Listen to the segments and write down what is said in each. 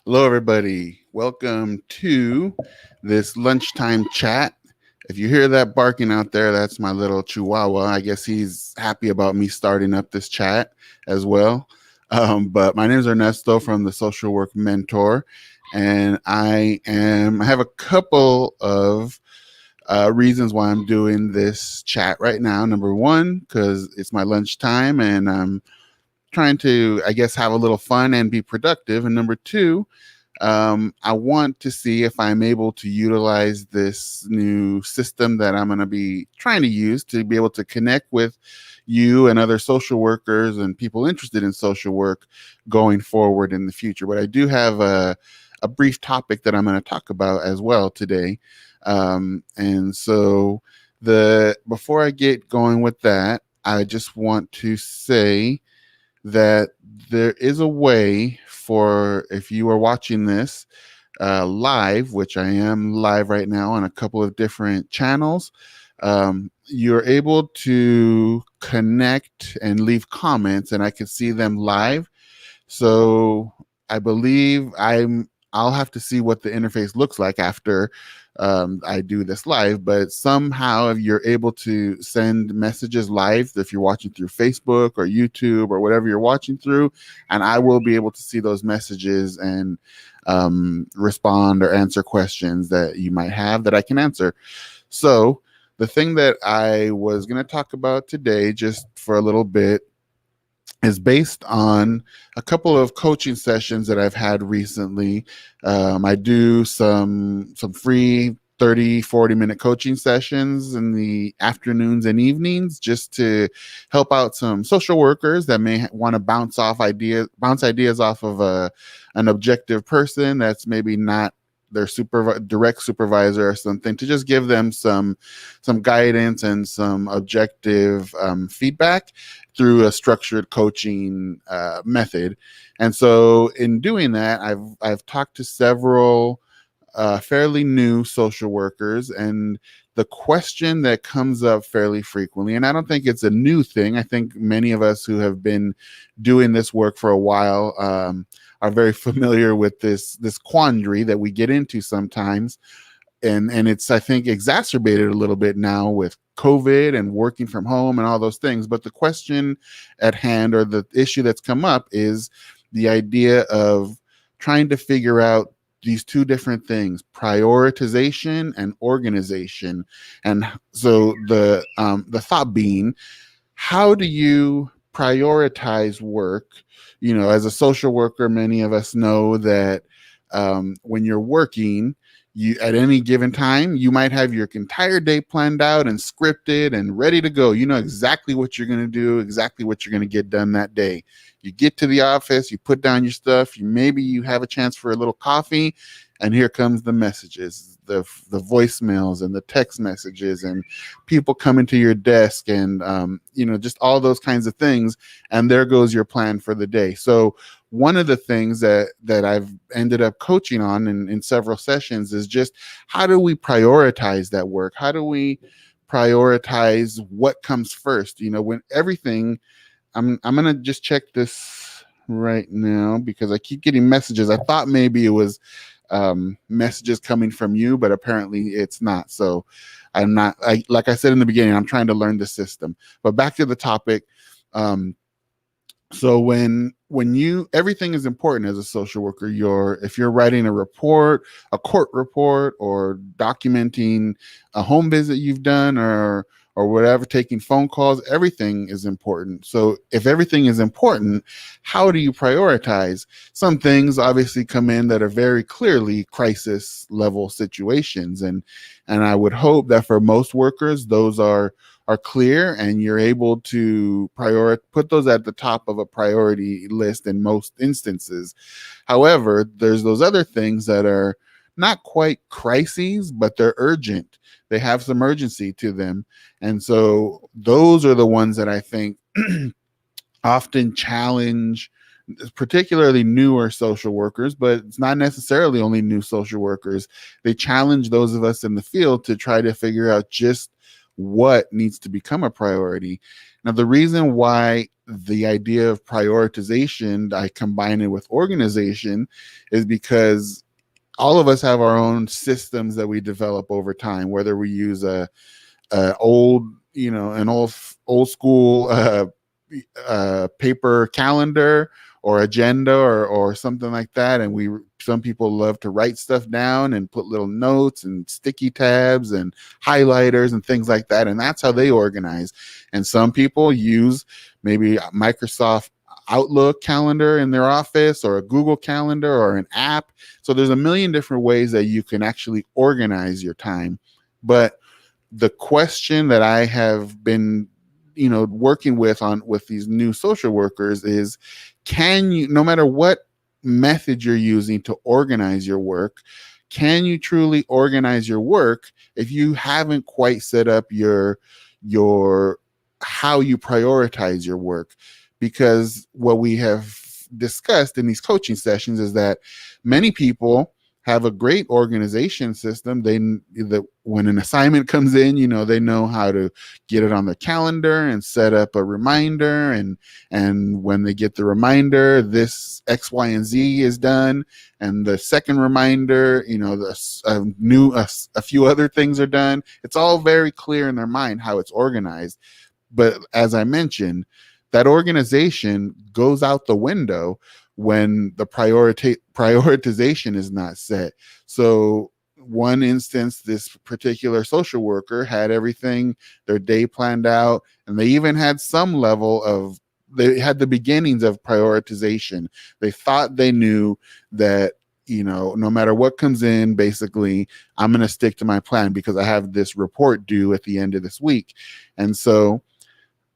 Hello, everybody. Welcome to this lunchtime chat. If you hear that barking out there, that's my little chihuahua. I guess he's happy about me starting up this chat as well. But my name is Ernesto from the Social Work Mentor, and I have a couple of reasons why I'm doing this chat right now. Number one, because it's my lunchtime and I'm trying to, I guess, have a little fun and be productive. And number two, I want to see if I'm able to utilize this new system that I'm going to be trying to use to be able to connect with you and other social workers and people interested in social work going forward in the future. But I do have a brief topic that I'm going to talk about as well today. And so before I get going with that, I just want to say that there is a way for, if you are watching this live, which I am live right now on a couple of different channels, you're able to connect and leave comments and I can see them live. So I believe I'll have to see what the interface looks like after I do this live, but somehow if you're able to send messages live, if you're watching through Facebook or YouTube or whatever you're watching through, and I will be able to see those messages and respond or answer questions that you might have that I can answer. So the thing that I was going to talk about today, just for a little bit, is based on a couple of coaching sessions that I've had recently. I do some free 30-40 minute coaching sessions in the afternoons and evenings just to help out some social workers that may want to bounce ideas off of an objective person that's maybe not their direct supervisor or something, to just give them some guidance and some objective feedback through a structured coaching method. And so in doing that, I've talked to several fairly new social workers, and the question that comes up fairly frequently, and I don't think it's a new thing, I think many of us who have been doing this work for a while are very familiar with this quandary that we get into sometimes. And it's, I think, exacerbated a little bit now with COVID and working from home and all those things. But the question at hand, or the issue that's come up, is the idea of trying to figure out these two different things: prioritization and organization. And so the thought being, how do you prioritize work? You know, as a social worker, many of us know that when you're working, you, at any given time, you might have your entire day planned out and scripted and ready to go. You know exactly what you're going to do, exactly what you're going to get done that day. You get to the office, you put down your stuff, maybe you have a chance for a little coffee, and here comes the messages, the voicemails and the text messages, and people coming to your desk, and just all those kinds of things. And there goes your plan for the day. So one of the things that I've ended up coaching on in several sessions is just, how do we prioritize that work? How do we prioritize what comes first? When everything, I'm going to just check this right now because I keep getting messages. I thought maybe it was messages coming from you, but apparently it's not. So I'm not, like I said in the beginning, I'm trying to learn the system. But back to the topic. So when everything is important as a social worker. If you're writing a report, a court report, or documenting a home visit you've done, or whatever, taking phone calls, everything is important. So if everything is important, how do you prioritize? Some things obviously come in that are very clearly crisis level situations. And I would hope that for most workers, those are clear, and you're able to put those at the top of a priority list in most instances. However, there's those other things that are not quite crises, but they're urgent. They have some urgency to them. And so those are the ones that I think often challenge particularly newer social workers, but it's not necessarily only new social workers. They challenge those of us in the field to try to figure out just what needs to become a priority. Now, the reason why the idea of prioritization, I combine it with organization, is because all of us have our own systems that we develop over time, whether we use old, an old school paper calendar or agenda or something like that. And some people love to write stuff down and put little notes and sticky tabs and highlighters and things like that. And that's how they organize. And some people use maybe Microsoft Outlook calendar in their office, or a Google calendar, or an app. So there's a million different ways that you can actually organize your time. But the question that I have been working with these new social workers is, can you, no matter what method you're using to organize your work, can you truly organize your work if you haven't quite set up your how you prioritize your work? Because what we have discussed in these coaching sessions is that many people have a great organization system. When an assignment comes in, they know how to get it on the calendar and set up a reminder. And when they get the reminder, this X, Y, and Z is done. And the second reminder, a few other things are done. It's all very clear in their mind how it's organized. But as I mentioned, that organization goes out the window when the prioritization is not set. So one instance, this particular social worker had everything, their day planned out, and they even had some level they had the beginnings of prioritization. They thought they knew that, no matter what comes in, basically, I'm going to stick to my plan because I have this report due at the end of this week. And so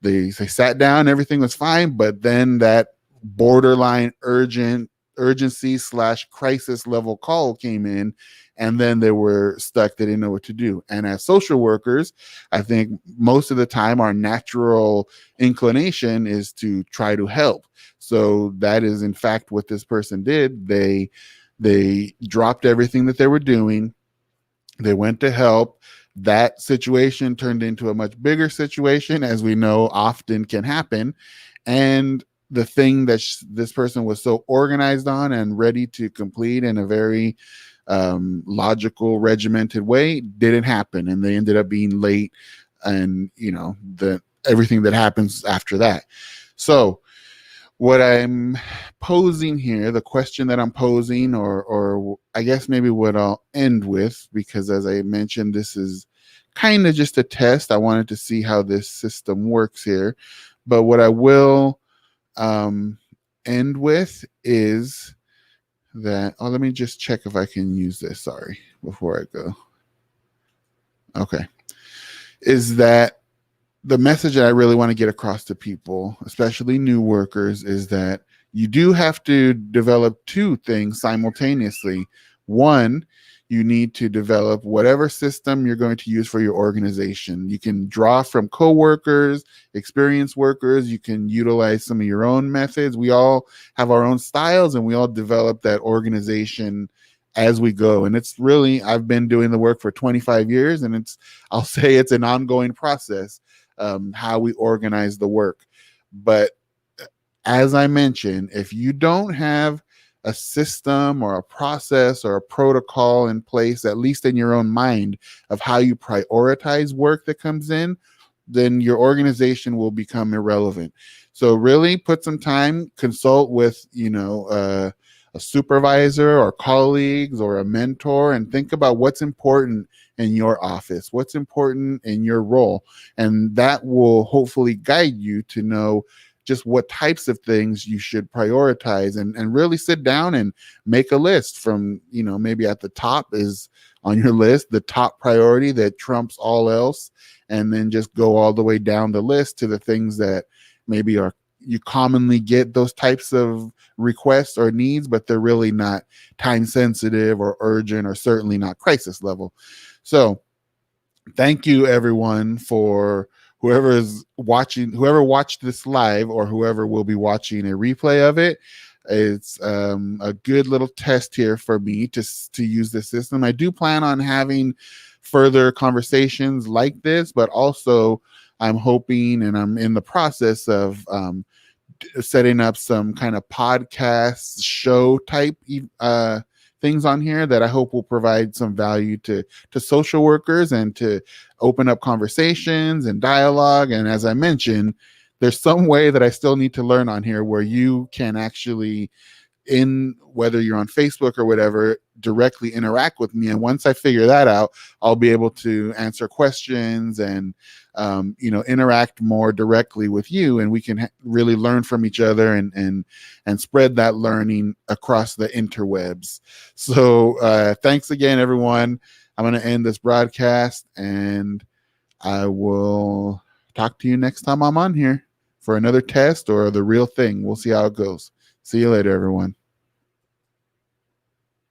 they sat down, everything was fine, but then that borderline urgency / crisis level call came in, and then they were stuck. They didn't know what to do. And as social workers, I think most of the time our natural inclination is to try to help. So that is in fact what this person did. They dropped everything that they were doing. They went to help. That situation turned into a much bigger situation, as we know often can happen. And the thing that this person was so organized on and ready to complete in a very logical, regimented way didn't happen. And they ended up being late, and, everything that happens after that. So what I'm posing here, the question that I'm posing, or I guess maybe what I'll end with, because as I mentioned, this is kind of just a test. I wanted to see how this system works here. But what I will end with is that, let me just check if I can use this, sorry, before I go. Okay. Is that the message that I really want to get across to people, especially new workers, is that you do have to develop two things simultaneously. One, you need to develop whatever system you're going to use for your organization. You can draw from coworkers, experienced workers. You can utilize some of your own methods. We all have our own styles, and we all develop that organization as we go. And it's really, I've been doing the work for 25 years, and I'll say it's an ongoing process, how we organize the work. But as I mentioned, if you don't have a system or a process or a protocol in place, at least in your own mind, of how you prioritize work that comes in, then your organization will become irrelevant. So really put some time, consult with, a supervisor or colleagues or a mentor, and think about what's important in your office, what's important in your role. And that will hopefully guide you to know just what types of things you should prioritize, and really sit down and make a list from, maybe at the top is on your list, the top priority that trumps all else, and then just go all the way down the list to the things that maybe you commonly get those types of requests or needs, but they're really not time sensitive or urgent, or certainly not crisis level. So thank you everyone for whoever watched this live, or whoever will be watching a replay of it. It's a good little test here for me to use the system. I do plan on having further conversations like this, but also I'm hoping, and I'm in the process of setting up some kind of podcast show type things on here that I hope will provide some value to social workers and to open up conversations and dialogue. And as I mentioned, there's some way that I still need to learn on here where you can actually, in whether you're on Facebook or whatever, directly interact with me. And once I figure that out, I'll be able to answer questions and interact more directly with you, and we can really learn from each other and spread that learning across the interwebs. So thanks again, everyone. I'm going to end this broadcast, and I will talk to you next time I'm on here for another test or the real thing. We'll see how it goes. See you later, everyone.